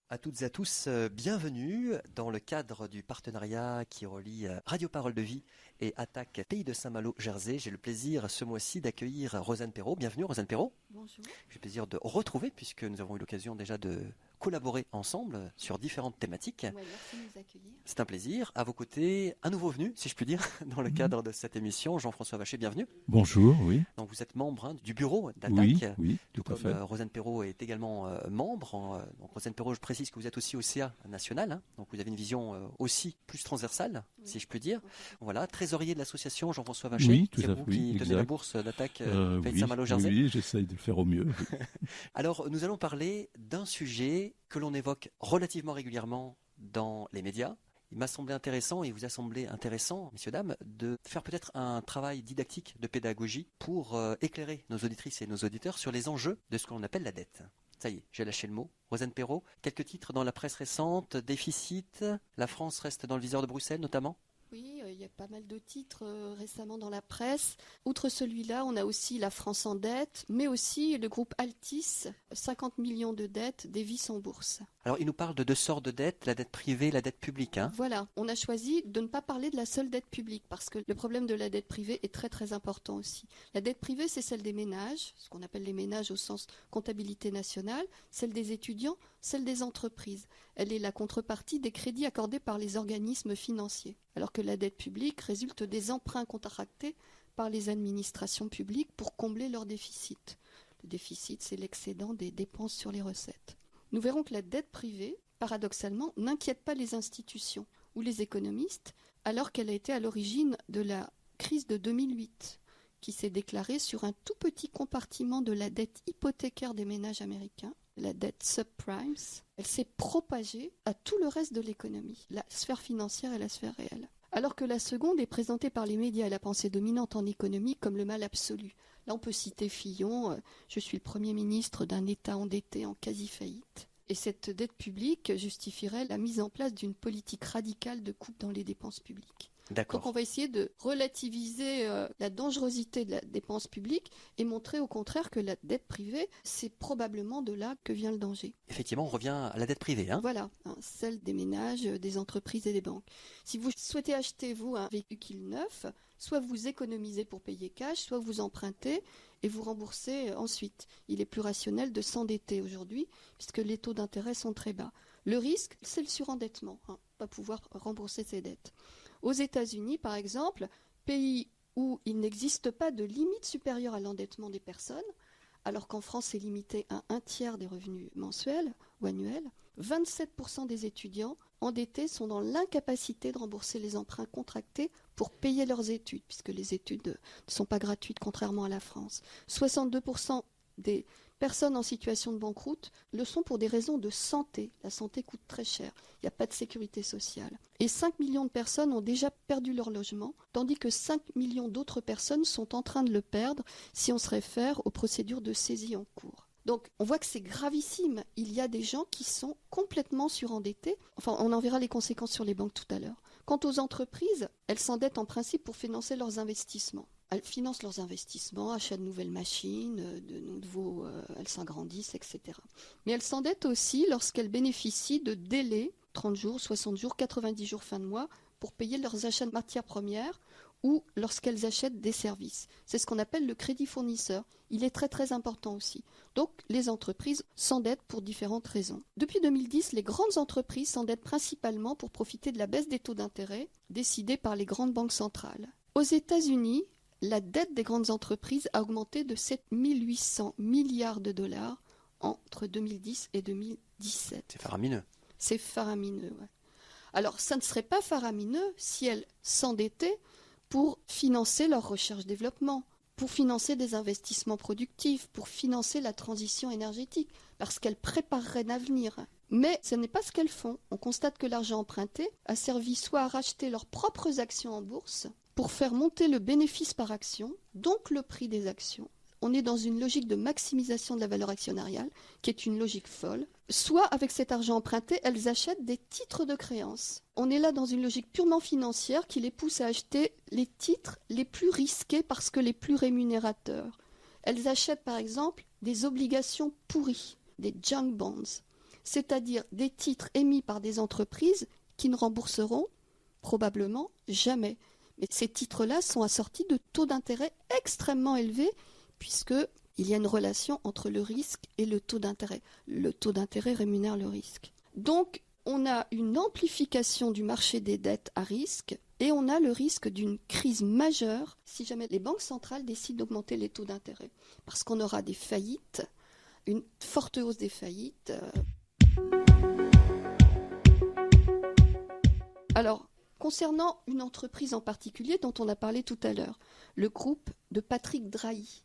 À toutes et à tous, bienvenue dans le cadre du partenariat qui relie Radio Parole de Vie et Attaque Pays de Saint-Malo, Jersey. J'ai le plaisir ce mois-ci d'accueillir Rosanne Perrault. Bienvenue Rosanne Perrault. Bonjour. J'ai le plaisir de retrouver puisque nous avons eu l'occasion déjà de collaborer ensemble sur différentes thématiques. Ouais, merci de nous accueillir. C'est un plaisir. À vos côtés, un nouveau venu, si je puis dire, dans le cadre de cette émission. Jean-François Vacher, bienvenue. Bonjour, oui. Donc vous êtes membre du bureau d'Attaque. Oui, tout à Comme fait. Rosanne Perrault est également membre. Donc Rosanne Perrault, je précise que vous êtes aussi au CA national. Donc vous avez une vision aussi plus transversale, si je puis dire. Voilà, trésorier de l'association Jean-François Vacher. Oui, tout c'est à vous fait, qui tenez exact. la bourse d'Attaque Pays de Oui, Saint-Malo, Jersey. oui, j'essaye de le faire au mieux. Alors nous allons parler d'un sujet que l'on évoque relativement régulièrement dans les médias. Il m'a semblé intéressant, et il vous a semblé intéressant, messieurs, dames, de faire peut-être un travail didactique de pédagogie pour éclairer nos auditrices et nos auditeurs sur les enjeux de ce que l'on appelle la dette. Ça y est, j'ai lâché le mot. Rosanne Perrault, quelques titres dans la presse récente, déficit, la France reste dans le viseur de Bruxelles notamment. Oui, il y a pas mal de titres récemment dans la presse. Outre celui-là, on a aussi la France en dette, mais aussi le groupe Altis, 50 millions de dettes, dévissent en bourse. Alors il nous parle de deux sortes de dettes, la dette privée et la dette publique. Voilà, on a choisi de ne pas parler de la seule dette publique, parce que le problème de la dette privée est très très important aussi. La dette privée, c'est celle des ménages, ce qu'on appelle les ménages au sens comptabilité nationale, celle des étudiants, celle des entreprises. Elle est la contrepartie des crédits accordés par les organismes financiers, alors que la dette publique résulte des emprunts contractés par les administrations publiques pour combler leur déficit. Le déficit, c'est l'excédent des dépenses sur les recettes. Nous verrons que la dette privée, paradoxalement, n'inquiète pas les institutions ou les économistes, alors qu'elle a été à l'origine de la crise de 2008, qui s'est déclarée sur un tout petit compartiment de la dette hypothécaire des ménages américains, la dette subprimes. Elle s'est propagée à tout le reste de l'économie, la sphère financière et la sphère réelle. Alors que la seconde est présentée par les médias et la pensée dominante en économie comme le mal absolu. Là, on peut citer Fillon, je suis le Premier ministre d'un État endetté en quasi-faillite. Et cette dette publique justifierait la mise en place d'une politique radicale de coupe dans les dépenses publiques. D'accord. Donc on va essayer de relativiser la dangerosité de la dépense publique et montrer au contraire que la dette privée, c'est probablement de là que vient le danger. Effectivement, on revient à la dette privée. Voilà, celle des ménages, des entreprises et des banques. Si vous souhaitez acheter, vous, un véhicule neuf, soit vous économisez pour payer cash, soit vous empruntez et vous remboursez ensuite. Il est plus rationnel de s'endetter aujourd'hui puisque les taux d'intérêt sont très bas. Le risque, c'est le surendettement, pas pouvoir rembourser ses dettes. Aux États-Unis, par exemple, pays où il n'existe pas de limite supérieure à l'endettement des personnes, alors qu'en France c'est limité à 1/3 des revenus mensuels ou annuels, 27% des étudiants endettés sont dans l'incapacité de rembourser les emprunts contractés pour payer leurs études, puisque les études ne sont pas gratuites contrairement à la France. 62% des personnes en situation de banqueroute le sont pour des raisons de santé. La santé coûte très cher. Il n'y a pas de sécurité sociale. Et 5 millions de personnes ont déjà perdu leur logement, tandis que 5 millions d'autres personnes sont en train de le perdre si on se réfère aux procédures de saisie en cours. Donc on voit que c'est gravissime. Il y a des gens qui sont complètement surendettés. Enfin, on en verra les conséquences sur les banques tout à l'heure. Quant aux entreprises, elles s'endettent en principe pour financer leurs investissements. Elles financent leurs investissements, achats de nouvelles machines, elles s'agrandissent, etc. Mais elles s'endettent aussi lorsqu'elles bénéficient de délais, 30 jours, 60 jours, 90 jours fin de mois, pour payer leurs achats de matières premières ou lorsqu'elles achètent des services. C'est ce qu'on appelle le crédit fournisseur. Il est très très important aussi. Donc les entreprises s'endettent pour différentes raisons. Depuis 2010, les grandes entreprises s'endettent principalement pour profiter de la baisse des taux d'intérêt décidée par les grandes banques centrales. Aux États-Unis, la dette des grandes entreprises a augmenté de 7 800 milliards de dollars entre 2010 et 2017. C'est faramineux. C'est faramineux, ouais. Alors, ça ne serait pas faramineux si elles s'endettaient pour financer leur recherche-développement, pour financer des investissements productifs, pour financer la transition énergétique, parce qu'elles prépareraient l'avenir. Mais ce n'est pas ce qu'elles font. On constate que l'argent emprunté a servi soit à racheter leurs propres actions en bourse, pour faire monter le bénéfice par action, donc le prix des actions. On est dans une logique de maximisation de la valeur actionnariale, qui est une logique folle. Soit, avec cet argent emprunté, elles achètent des titres de créance. On est là dans une logique purement financière qui les pousse à acheter les titres les plus risqués parce que les plus rémunérateurs. Elles achètent par exemple des obligations pourries, des junk bonds. c'est-à-dire des titres émis par des entreprises qui ne rembourseront probablement jamais. Mais ces titres-là sont assortis de taux d'intérêt extrêmement élevés, puisqu'il y a une relation entre le risque et le taux d'intérêt. Le taux d'intérêt rémunère le risque. Donc, on a une amplification du marché des dettes à risque et on a le risque d'une crise majeure si jamais les banques centrales décident d'augmenter les taux d'intérêt. Parce qu'on aura des faillites, une forte hausse des faillites. Alors, concernant une entreprise en particulier dont on a parlé tout à l'heure, le groupe de Patrick Drahi,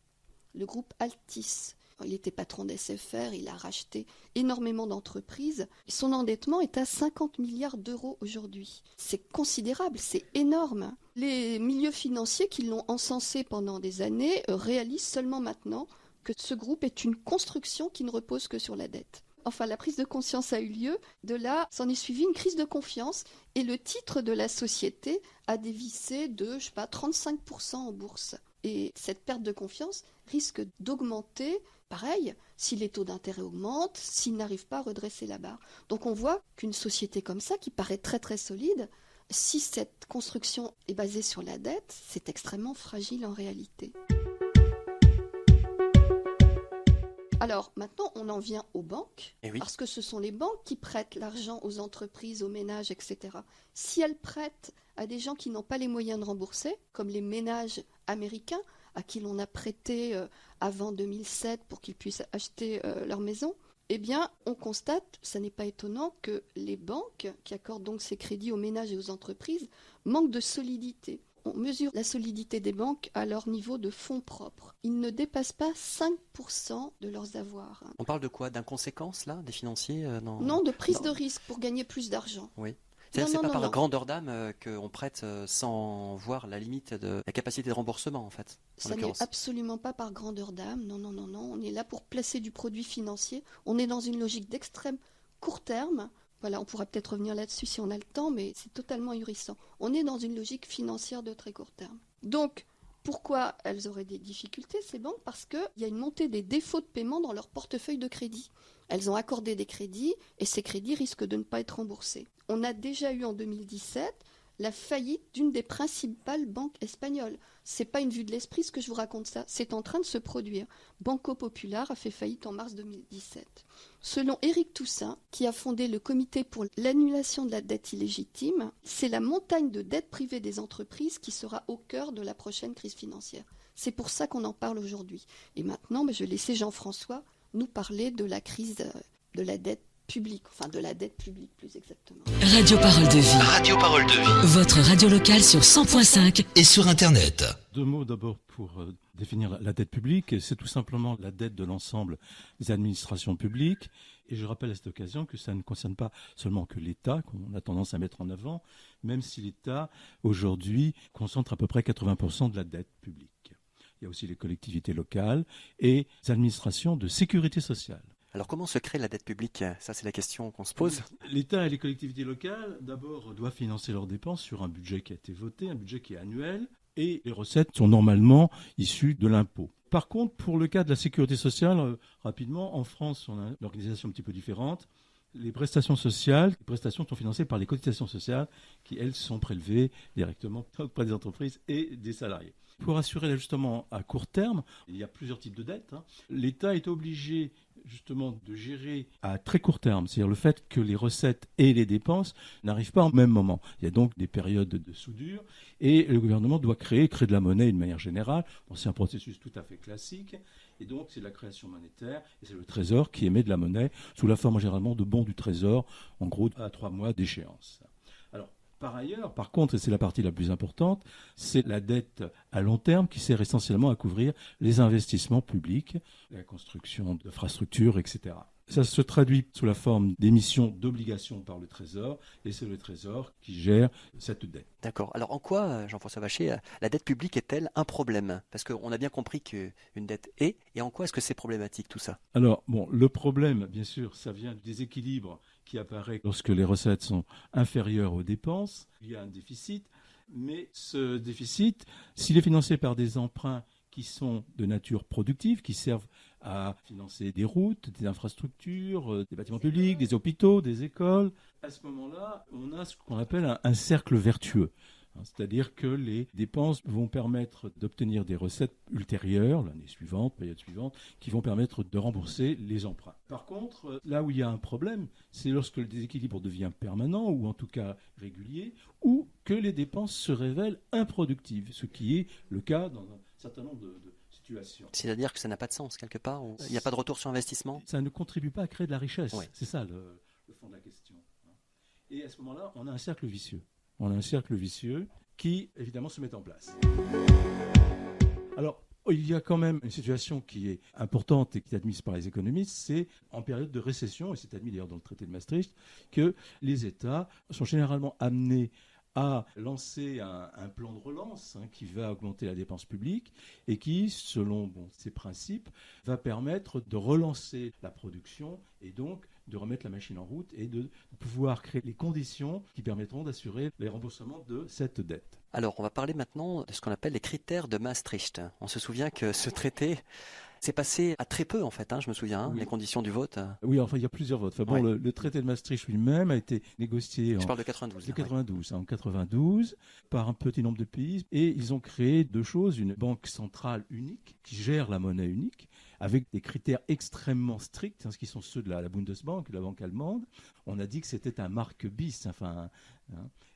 le groupe Altis. Il était patron d'SFR, il a racheté énormément d'entreprises. Son endettement est à 50 milliards d'euros aujourd'hui. C'est considérable, c'est énorme. Les milieux financiers qui l'ont encensé pendant des années réalisent seulement maintenant que ce groupe est une construction qui ne repose que sur la dette. Enfin, la prise de conscience a eu lieu. De là, s'en est suivi une crise de confiance et le titre de la société a dévissé de, 35% en bourse. Et cette perte de confiance risque d'augmenter, pareil, si les taux d'intérêt augmentent, s'ils n'arrivent pas à redresser la barre. Donc on voit qu'une société comme ça, qui paraît très très solide, si cette construction est basée sur la dette, c'est extrêmement fragile en réalité. Alors maintenant, on en vient aux banques, parce que ce sont les banques qui prêtent l'argent aux entreprises, aux ménages, etc. Si elles prêtent à des gens qui n'ont pas les moyens de rembourser, comme les ménages américains, à qui l'on a prêté avant 2007 pour qu'ils puissent acheter leur maison, eh bien, on constate, ça n'est pas étonnant, que les banques, qui accordent donc ces crédits aux ménages et aux entreprises, manquent de solidité. On mesure la solidité des banques à leur niveau de fonds propres. Ils ne dépassent pas 5% de leurs avoirs. On parle de quoi? D'inconséquence, là, des financiers Non, de prise de risque pour gagner plus d'argent. Oui. C'est-à-dire que c'est pas par grandeur d'âme qu'on prête sans voir la limite de la capacité de remboursement, en fait. Ça n'est absolument pas par grandeur d'âme. Non. On est là pour placer du produit financier. On est dans une logique d'extrême court terme. Voilà, on pourra peut-être revenir là-dessus si on a le temps, mais c'est totalement ahurissant. On est dans une logique financière de très court terme. Donc, pourquoi elles auraient des difficultés, ces banques? Parce qu'il y a une montée des défauts de paiement dans leur portefeuille de crédit. Elles ont accordé des crédits et ces crédits risquent de ne pas être remboursés. On a déjà eu en 2017 la faillite d'une des principales banques espagnoles. C'est pas une vue de l'esprit ce que je vous raconte ça, c'est en train de se produire. Banco Popular a fait faillite en mars 2017. Selon Éric Toussaint, qui a fondé le comité pour l'annulation de la dette illégitime, c'est la montagne de dettes privées des entreprises qui sera au cœur de la prochaine crise financière. C'est pour ça qu'on en parle aujourd'hui. Et maintenant, je vais laisser Jean-François nous parler de la crise de la dette publique, enfin de la dette publique plus exactement. Radio Parole de Vie. Radio Parole de Vie. Votre radio locale sur 100.5 et sur Internet. 2 mots d'abord pour définir la dette publique. C'est tout simplement la dette de l'ensemble des administrations publiques. Et je rappelle à cette occasion que ça ne concerne pas seulement que l'État, qu'on a tendance à mettre en avant, même si l'État, aujourd'hui, concentre à peu près 80% de la dette publique. Il y a aussi les collectivités locales et les administrations de sécurité sociale. Alors comment se crée la dette publique? Ça, c'est la question qu'on se pose. L'État et les collectivités locales, d'abord, doivent financer leurs dépenses sur un budget qui a été voté, un budget qui est annuel, et les recettes sont normalement issues de l'impôt. Par contre, pour le cas de la sécurité sociale, rapidement, en France, on a une organisation un petit peu différente. Les prestations sociales, les prestations sont financées par les cotisations sociales qui, elles, sont prélevées directement auprès des entreprises et des salariés. Pour assurer l'ajustement à court terme, il y a plusieurs types de dettes. L'État est obligé justement de gérer à très court terme, c'est-à-dire le fait que les recettes et les dépenses n'arrivent pas au même moment. Il y a donc des périodes de soudure et le gouvernement doit créer de la monnaie de manière générale. Bon, c'est un processus tout à fait classique et donc c'est la création monétaire et c'est le Trésor qui émet de la monnaie sous la forme généralement de bons du Trésor, en gros à 3 mois d'échéance. Alors, par ailleurs, par contre, et c'est la partie la plus importante, c'est la dette à long terme qui sert essentiellement à couvrir les investissements publics, la construction d'infrastructures, etc. Ça se traduit sous la forme d'émissions d'obligations par le Trésor, et c'est le Trésor qui gère cette dette. D'accord. Alors en quoi, Jean-François Vacher, la dette publique est-elle un problème? Parce qu'on a bien compris qu'une dette est, et en quoi est-ce que c'est problématique tout ça? Alors, le problème, bien sûr, ça vient du déséquilibre qui apparaît lorsque les recettes sont inférieures aux dépenses. Il y a un déficit, mais ce déficit, s'il est financé par des emprunts qui sont de nature productive, qui servent à financer des routes, des infrastructures, des bâtiments publics, des hôpitaux, des écoles. À ce moment-là, on a ce qu'on appelle un cercle vertueux. C'est-à-dire que les dépenses vont permettre d'obtenir des recettes ultérieures, l'année suivante, période suivante, qui vont permettre de rembourser les emprunts. Par contre, là où il y a un problème, c'est lorsque le déséquilibre devient permanent, ou en tout cas régulier, ou que les dépenses se révèlent improductives, ce qui est le cas dans un certain nombre de situations. C'est-à-dire que ça n'a pas de sens quelque part. Il n'y a pas de retour sur investissement. Ça ne contribue pas à créer de la richesse. Oui. C'est ça le fond de la question. Et à ce moment-là, on a un cercle vicieux. On a un cercle vicieux qui, évidemment, se met en place. Alors, il y a quand même une situation qui est importante et qui est admise par les économistes, c'est en période de récession, et c'est admis d'ailleurs dans le traité de Maastricht, que les États sont généralement amenés à lancer un plan de relance qui va augmenter la dépense publique et qui, selon ses principes, va permettre de relancer la production et donc de remettre la machine en route et de pouvoir créer les conditions qui permettront d'assurer les remboursements de cette dette. Alors, on va parler maintenant de ce qu'on appelle les critères de Maastricht. On se souvient que ce traité s'est passé à très peu, en fait, je me souviens, oui. Les conditions du vote. Oui, enfin, il y a plusieurs votes. Enfin, bon, le traité de Maastricht lui-même a été négocié Je parle de 92. En 92 par un petit nombre de pays. Et ils ont créé deux choses. Une banque centrale unique qui gère la monnaie unique avec des critères extrêmement stricts, ce qui sont ceux de la Bundesbank, la banque allemande. On a dit que c'était un marque bis.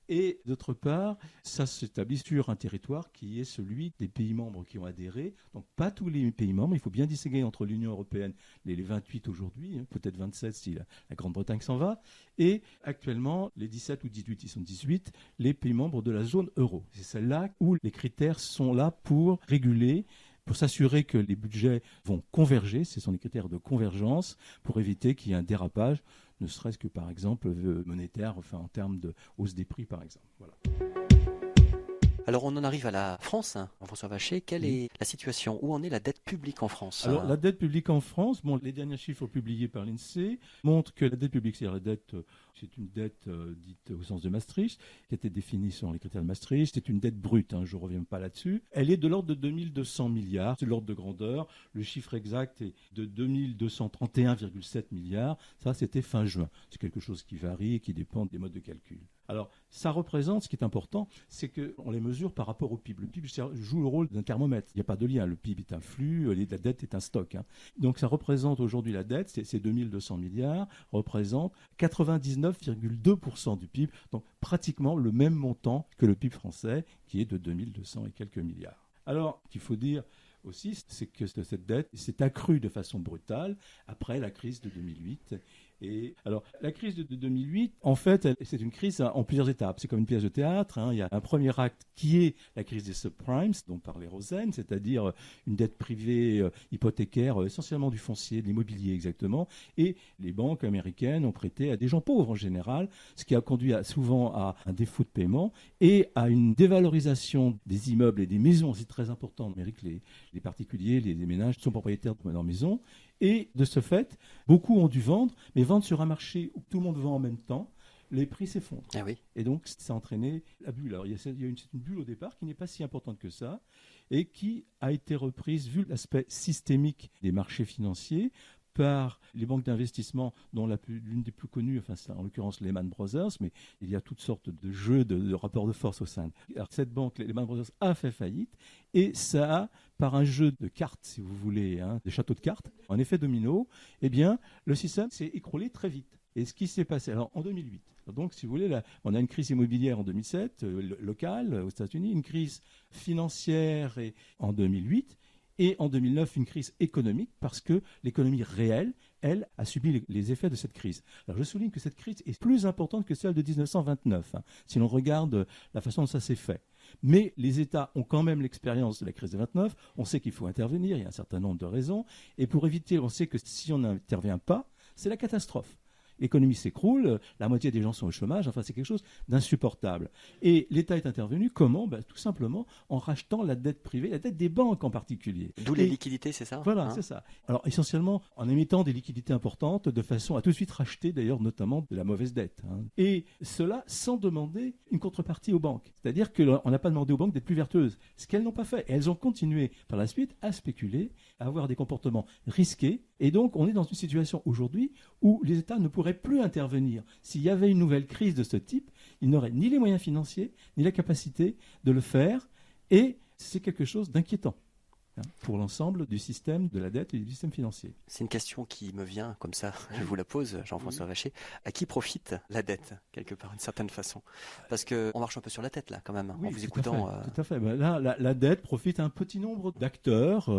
Et d'autre part, ça s'établit sur un territoire qui est celui des pays membres qui ont adhéré. Donc pas tous les pays membres, il faut bien distinguer entre l'Union européenne, les 28 aujourd'hui, peut-être 27 si la Grande-Bretagne s'en va, et actuellement les 17 ou 18, ils sont 18, les pays membres de la zone euro. C'est celle-là où les critères sont là pour réguler, pour s'assurer que les budgets vont converger, ce sont des critères de convergence, pour éviter qu'il y ait un dérapage, ne serait-ce que par exemple monétaire, en termes de hausse des prix par exemple. Voilà. Alors on en arrive à la France, François Vacher. Quelle est la situation? Où en est la dette publique en France? Alors la dette publique en France, les derniers chiffres publiés par l'INSEE montrent que la dette publique, c'est-à-dire la dette, c'est une dette dite au sens de Maastricht, qui a été définie selon les critères de Maastricht, c'est une dette brute, je ne reviens pas là-dessus. Elle est de l'ordre de 2200 milliards, c'est l'ordre de grandeur. Le chiffre exact est de 2231,7 milliards. Ça, c'était fin juin. C'est quelque chose qui varie et qui dépend des modes de calcul. Alors, ça représente, ce qui est important, c'est qu'on les mesure par rapport au PIB. Le PIB joue le rôle d'un thermomètre. Il n'y a pas de lien. Le PIB est un flux, la dette est un stock. Donc, ça représente aujourd'hui la dette, ces 2200 milliards, représente 99,2% du PIB. Donc, pratiquement le même montant que le PIB français, qui est de 2200 et quelques milliards. Alors, ce qu'il faut dire aussi, c'est que cette dette s'est accrue de façon brutale après la crise de 2008. Et alors, la crise de 2008, en fait, c'est une crise en plusieurs étapes. C'est comme une pièce de théâtre. Il y a un premier acte qui est la crise des subprimes, dont parlait Rosen, c'est-à-dire une dette privée hypothécaire, essentiellement du foncier, de l'immobilier exactement. Et les banques américaines ont prêté à des gens pauvres en général, ce qui a conduit souvent à un défaut de paiement et à une dévalorisation des immeubles et des maisons. C'est très important en Amérique. Les particuliers, les ménages sont propriétaires de leurs maisons. Et de ce fait, beaucoup ont dû vendre, mais vendre sur un marché où tout le monde vend en même temps, les prix s'effondrent. Ah oui. Et donc, ça a entraîné la bulle. Alors, il y a une bulle au départ qui n'est pas si importante que ça et qui a été reprise, vu l'aspect systémique des marchés financiers, par les banques d'investissement, dont l'une des plus connues, c'est en l'occurrence Lehman Brothers, mais il y a toutes sortes de jeux de rapports de force au sein. Alors cette banque, Lehman Brothers, a fait faillite, et ça a, par un jeu de cartes, si vous voulez, des châteaux de cartes, en effet domino, eh bien, le système s'est écroulé très vite. Et ce qui s'est passé, alors en 2008, donc si vous voulez, là, on a une crise immobilière en 2007, locale, aux États-Unis, une crise financière en 2008, et en 2009, une crise économique, parce que l'économie réelle, elle, a subi les effets de cette crise. Alors je souligne que cette crise est plus importante que celle de 1929, si l'on regarde la façon dont ça s'est fait. Mais les États ont quand même l'expérience de la crise de 29, on sait qu'il faut intervenir, il y a un certain nombre de raisons, et pour éviter, on sait que si on n'intervient pas, c'est la catastrophe. L'économie s'écroule, la moitié des gens sont au chômage, c'est quelque chose d'insupportable. Et l'État est intervenu, comment ? Tout simplement en rachetant la dette privée, la dette des banques en particulier. D'où les liquidités, c'est ça ? Voilà, c'est ça. Alors essentiellement en émettant des liquidités importantes de façon à tout de suite racheter d'ailleurs notamment de la mauvaise dette. Et cela sans demander une contrepartie aux banques. C'est-à-dire qu'on n'a pas demandé aux banques d'être plus vertueuses, ce qu'elles n'ont pas fait. Et elles ont continué par la suite à spéculer à avoir des comportements risqués. Et donc, on est dans une situation aujourd'hui où les États ne pourraient plus intervenir. S'il y avait une nouvelle crise de ce type, ils n'auraient ni les moyens financiers, ni la capacité de le faire. Et c'est quelque chose d'inquiétant pour l'ensemble du système de la dette et du système financier. C'est une question qui me vient comme ça, je vous la pose, Jean-François Vacher. À qui profite la dette, quelque part, d'une certaine façon? Parce qu'on marche un peu sur la tête, là, quand même, en vous écoutant. Tout à fait. Ben là, la dette profite à un petit nombre d'acteurs,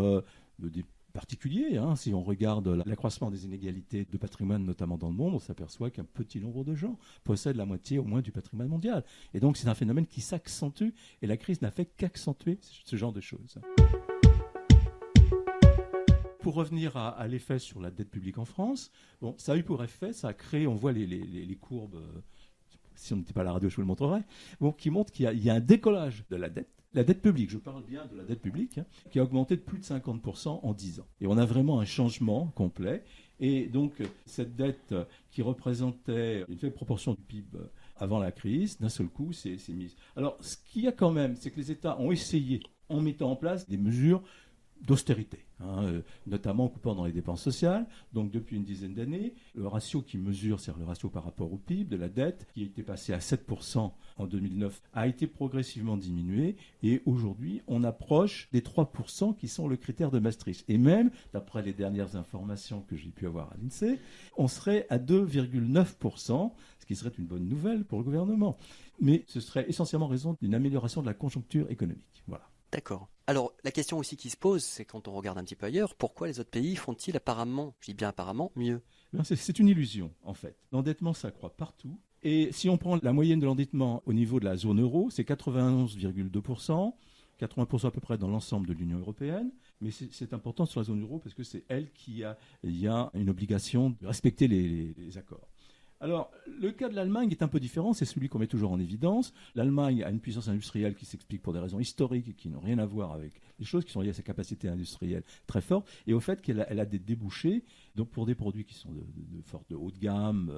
des particuliers. Si on regarde l'accroissement des inégalités de patrimoine, notamment dans le monde, on s'aperçoit qu'un petit nombre de gens possèdent la moitié au moins du patrimoine mondial. Et donc, c'est un phénomène qui s'accentue, et la crise n'a fait qu'accentuer ce genre de choses. Pour revenir à l'effet sur la dette publique en France, ça a eu pour effet, ça a créé, on voit les courbes, si on n'était pas à la radio, je vous le montrerai, qui montrent qu'il y a un décollage de la dette publique, je parle bien de la dette publique, qui a augmenté de plus de 50% en 10 ans. Et on a vraiment un changement complet. Et donc, cette dette qui représentait une faible proportion du PIB avant la crise, d'un seul coup, s'est mise. Alors, ce qu'il y a quand même, c'est que les États ont essayé, en mettant en place des mesures d'austérité, notamment en coupant dans les dépenses sociales. Donc depuis une dizaine d'années, le ratio qui mesure, c'est-à-dire le ratio par rapport au PIB de la dette, qui était passé à 7% en 2009, a été progressivement diminué, et aujourd'hui on approche des 3% qui sont le critère de Maastricht. Et même, d'après les dernières informations que j'ai pu avoir à l'INSEE, on serait à 2,9%, ce qui serait une bonne nouvelle pour le gouvernement. Mais ce serait essentiellement raison d'une amélioration de la conjoncture économique. Voilà. D'accord. Alors, la question aussi qui se pose, c'est quand on regarde un petit peu ailleurs, pourquoi les autres pays font-ils apparemment, je dis bien apparemment, mieux? C'est une illusion, en fait. L'endettement s'accroît partout. Et si on prend la moyenne de l'endettement au niveau de la zone euro, c'est 91,2%, 80% à peu près dans l'ensemble de l'Union européenne. Mais c'est important sur la zone euro parce que c'est elle qui a une obligation de respecter les accords. Alors, le cas de l'Allemagne est un peu différent, c'est celui qu'on met toujours en évidence. L'Allemagne a une puissance industrielle qui s'explique pour des raisons historiques et qui n'ont rien à voir avec les choses qui sont liées à sa capacité industrielle très forte et au fait qu'elle a des débouchés donc pour des produits qui sont de haut de gamme,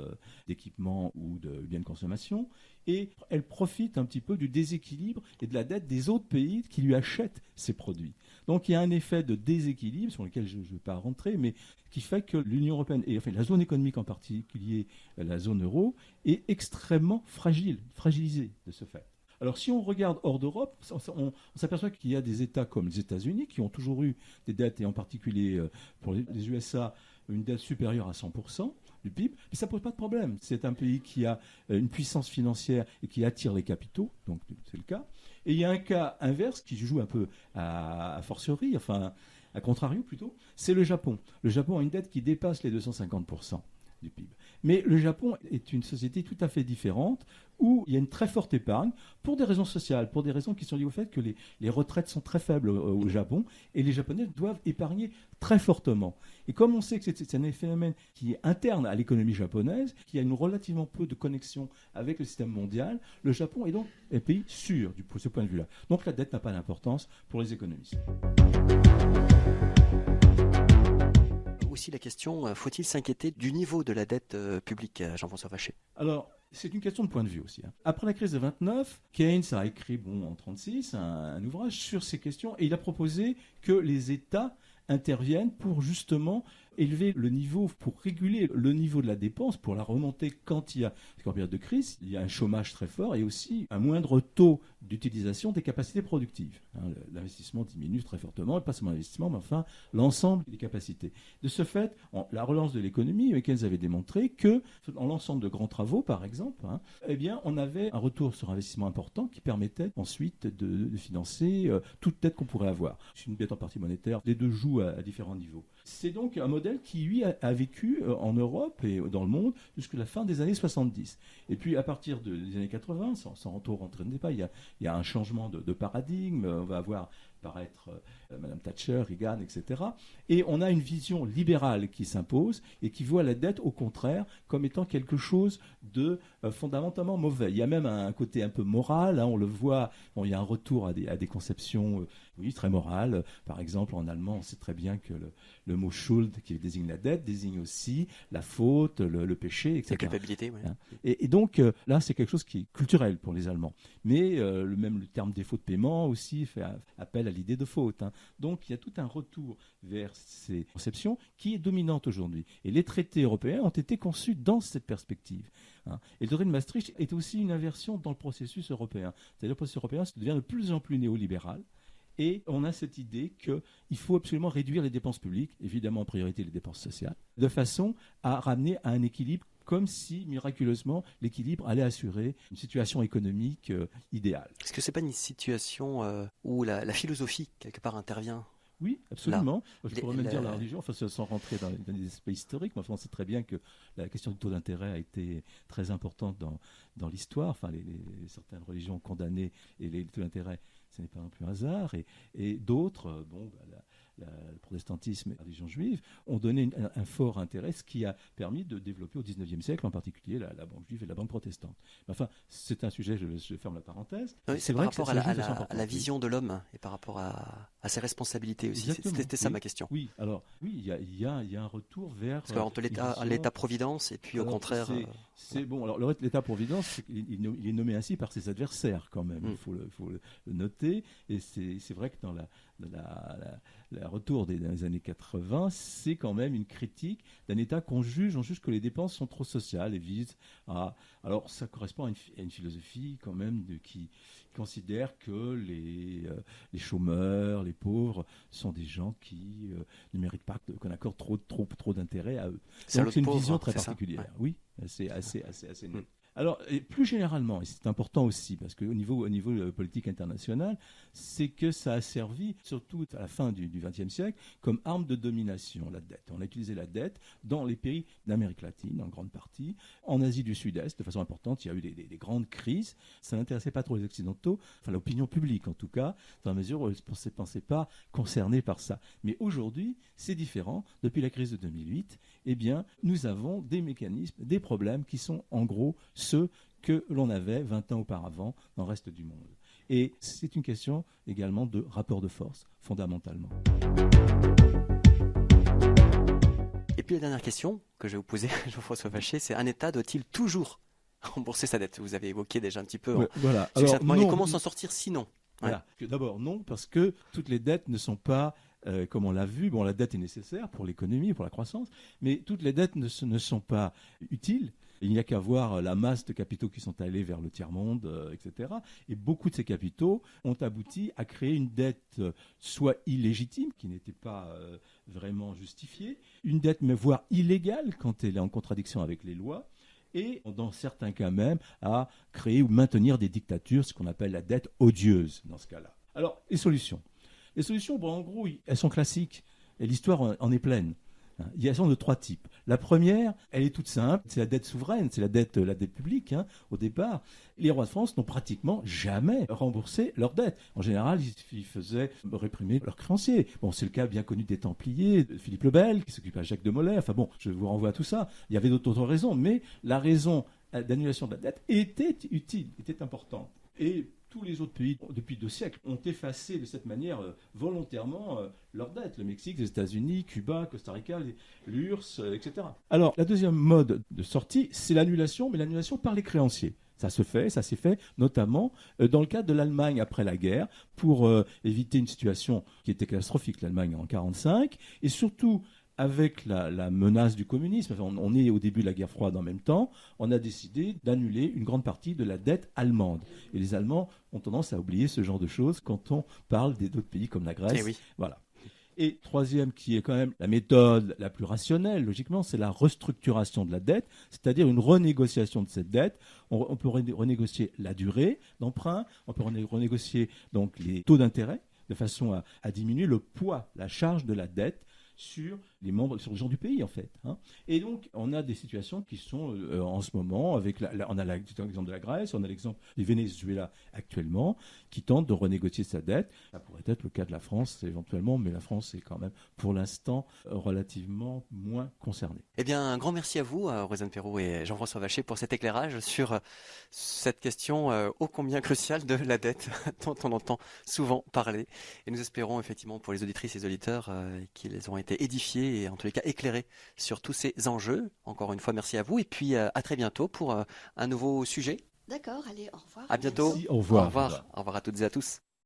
d'équipements ou de biens de consommation. Et elle profite un petit peu du déséquilibre et de la dette des autres pays qui lui achètent ces produits. Donc il y a un effet de déséquilibre sur lequel je ne vais pas rentrer, mais qui fait que l'Union européenne, et enfin la zone économique en particulier, la zone euro, est extrêmement fragilisée de ce fait. Alors si on regarde hors d'Europe, on s'aperçoit qu'il y a des États comme les États-Unis qui ont toujours eu des dettes, et en particulier pour les USA, une dette supérieure à 100% du PIB, mais ça ne pose pas de problème. C'est un pays qui a une puissance financière et qui attire les capitaux, donc c'est le cas. Et il y a un cas inverse qui joue un peu à fortiori, enfin à contrario plutôt, c'est le Japon. Le Japon a une dette qui dépasse les 250% du PIB. Mais le Japon est une société tout à fait différente où il y a une très forte épargne pour des raisons sociales, pour des raisons qui sont liées au fait que les retraites sont très faibles au Japon et les Japonais doivent épargner très fortement. Et comme on sait que c'est un phénomène qui est interne à l'économie japonaise, qui a une relativement peu de connexion avec le système mondial, le Japon est donc un pays sûr de ce point de vue-là. Donc la dette n'a pas d'importance pour les économistes. Aussi la question, faut-il s'inquiéter du niveau de la dette publique, Jean-François Vacher? Alors, c'est une question de point de vue aussi. Après la crise de 29, Keynes a écrit en 1936 un ouvrage sur ces questions et il a proposé que les États interviennent pour justement élever le niveau, pour réguler le niveau de la dépense, pour la remonter quand il y a, en période de crise, il y a un chômage très fort et aussi un moindre taux d'utilisation des capacités productives. L'investissement diminue très fortement, et pas seulement l'investissement, mais enfin l'ensemble des capacités. De ce fait, la relance de l'économie, Keynes avait démontré que, dans l'ensemble de grands travaux, par exemple, eh bien, on avait un retour sur investissement important qui permettait ensuite de financer toute dette qu'on pourrait avoir. C'est une dette en partie monétaire, les deux jouent à différents niveaux. C'est donc un modèle qui, lui, a vécu en Europe et dans le monde jusqu'à la fin des années 70. Et puis, à partir des années 80, sans trop rentrer dans le débat, il y a un changement de paradigme. On va avoir apparaître Mme Thatcher, Reagan, etc. Et on a une vision libérale qui s'impose et qui voit la dette, au contraire, comme étant quelque chose de fondamentalement mauvais. Il y a même un côté un peu moral, on le voit, il y a un retour à des conceptions très morales. Par exemple, en allemand, on sait très bien que le mot Schuld, qui désigne la dette, désigne aussi la faute, le péché, etc. La culpabilité, oui. Et donc, là, c'est quelque chose qui est culturel pour les Allemands. Mais même le terme défaut de paiement aussi fait appel à l'idée de faute. Donc il y a tout un retour vers ces conceptions qui est dominante aujourd'hui. Et les traités européens ont été conçus dans cette perspective. Et le traité de Maastricht est aussi une inversion dans le processus européen. C'est-à-dire que le processus européen devient de plus en plus néolibéral. Et on a cette idée qu'il faut absolument réduire les dépenses publiques, évidemment en priorité les dépenses sociales, de façon à ramener à un équilibre, comme si miraculeusement l'équilibre allait assurer une situation économique idéale. Est-ce que ce n'est pas une situation où la philosophie, quelque part, intervient ? Oui, absolument. Là, je pourrais même dire la religion, enfin, sans rentrer dans des aspects historiques, mais enfin, on sait très bien que la question du taux d'intérêt a été très importante dans l'histoire. Enfin, certaines religions ont condamné les taux d'intérêt, ce n'est pas non plus un hasard. Et d'autres, le protestantisme et la religion juive, ont donné un fort intérêt, ce qui a permis de développer au XIXe siècle, en particulier la banque juive et la banque protestante. Mais enfin, c'est un sujet, je ferme la parenthèse. Oui, c'est par rapport à la vision de l'homme et par rapport à ses responsabilités aussi. C'était ça ma question. Oui, alors, il y a un retour vers... Parce qu'entre l'État-providence et puis au contraire... C'est bon, alors l'État-providence, il est nommé ainsi par ses adversaires quand même, il faut le noter. Et c'est vrai que dans le retour des années 80, c'est quand même une critique d'un État on juge que les dépenses sont trop sociales et visent à... Alors ça correspond à une philosophie quand même qui considère que les chômeurs, les pauvres sont des gens qui ne méritent pas qu'on accorde trop d'intérêt à eux. Donc c'est une vision très particulière. Ouais. Oui, c'est assez net. Alors, et plus généralement, et c'est important aussi, parce qu'au niveau politique internationale, c'est que ça a servi, surtout à la fin du XXe siècle, comme arme de domination, la dette. On a utilisé la dette dans les pays d'Amérique latine, en grande partie, en Asie du Sud-Est, de façon importante. Il y a eu des grandes crises. Ça n'intéressait pas trop les Occidentaux, enfin l'opinion publique en tout cas, dans la mesure où ils ne pensaient pas concernés par ça. Mais aujourd'hui, c'est différent. Depuis la crise de 2008, eh bien, nous avons des mécanismes, des problèmes qui sont en gros ceux que l'on avait 20 ans auparavant dans le reste du monde. Et c'est une question également de rapport de force, fondamentalement. Et puis la dernière question que je vais vous poser, Jean-François Vacher, c'est un État doit-il toujours rembourser sa dette ? Vous avez évoqué déjà un petit peu voilà. succinctement. Alors, et comment s'en sortir sinon ? Voilà. D'abord, non, parce que toutes les dettes ne sont pas... comme on l'a vu, la dette est nécessaire pour l'économie, pour la croissance, mais toutes les dettes ne sont pas utiles. Il n'y a qu'à voir la masse de capitaux qui sont allés vers le tiers-monde, etc. Et beaucoup de ces capitaux ont abouti à créer une dette soit illégitime, qui n'était pas vraiment justifiée, une dette, mais voire illégale, quand elle est en contradiction avec les lois, et dans certains cas même à créer ou maintenir des dictatures, ce qu'on appelle la dette odieuse dans ce cas-là. Alors, les solutions. Les solutions, en gros, elles sont classiques, et l'histoire en est pleine. Elles sont de trois types. La première, elle est toute simple, c'est la dette souveraine, c'est la dette publique. Au départ, les rois de France n'ont pratiquement jamais remboursé leurs dettes. En général, ils faisaient réprimer leurs créanciers. C'est le cas bien connu des Templiers, de Philippe le Bel, qui s'occupait à Jacques de Molay. Je vous renvoie à tout ça. Il y avait d'autres raisons, mais la raison d'annulation de la dette était utile, était importante. Et tous les autres pays, depuis 2 siècles, ont effacé de cette manière volontairement leurs dettes. Le Mexique, les États-Unis, Cuba, Costa Rica, l'URSS, etc. Alors, la deuxième mode de sortie, c'est l'annulation, mais l'annulation par les créanciers. Ça s'est fait notamment dans le cadre de l'Allemagne après la guerre, pour éviter une situation qui était catastrophique, l'Allemagne en 1945, et surtout avec la menace du communisme, on est au début de la guerre froide en même temps, on a décidé d'annuler une grande partie de la dette allemande. Et les Allemands ont tendance à oublier ce genre de choses quand on parle d'autres pays comme la Grèce. Et oui. Voilà. Et troisième, qui est quand même la méthode la plus rationnelle, logiquement, c'est la restructuration de la dette, c'est-à-dire une renégociation de cette dette. On peut renégocier la durée d'emprunt, on peut renégocier donc les taux d'intérêt, de façon à diminuer le poids, la charge de la dette sur les gens du pays, en fait. Et donc, on a des situations qui sont en ce moment, on a l'exemple de la Grèce, on a l'exemple du Venezuela actuellement, qui tente de renégocier sa dette. Ça pourrait être le cas de la France éventuellement, mais la France est quand même, pour l'instant, relativement moins concernée. Eh bien, un grand merci à vous, Rosanne Perroux et Jean-François Vacher, pour cet éclairage sur cette question ô combien cruciale de la dette, dont on entend souvent parler. Et nous espérons effectivement pour les auditrices et les auditeurs qu'ils ont été édifiés et en tous les cas éclairés sur tous ces enjeux. Encore une fois, merci à vous et puis à très bientôt pour un nouveau sujet. D'accord, allez, au revoir. À bientôt. Merci, au revoir. Au revoir. Au revoir à toutes et à tous.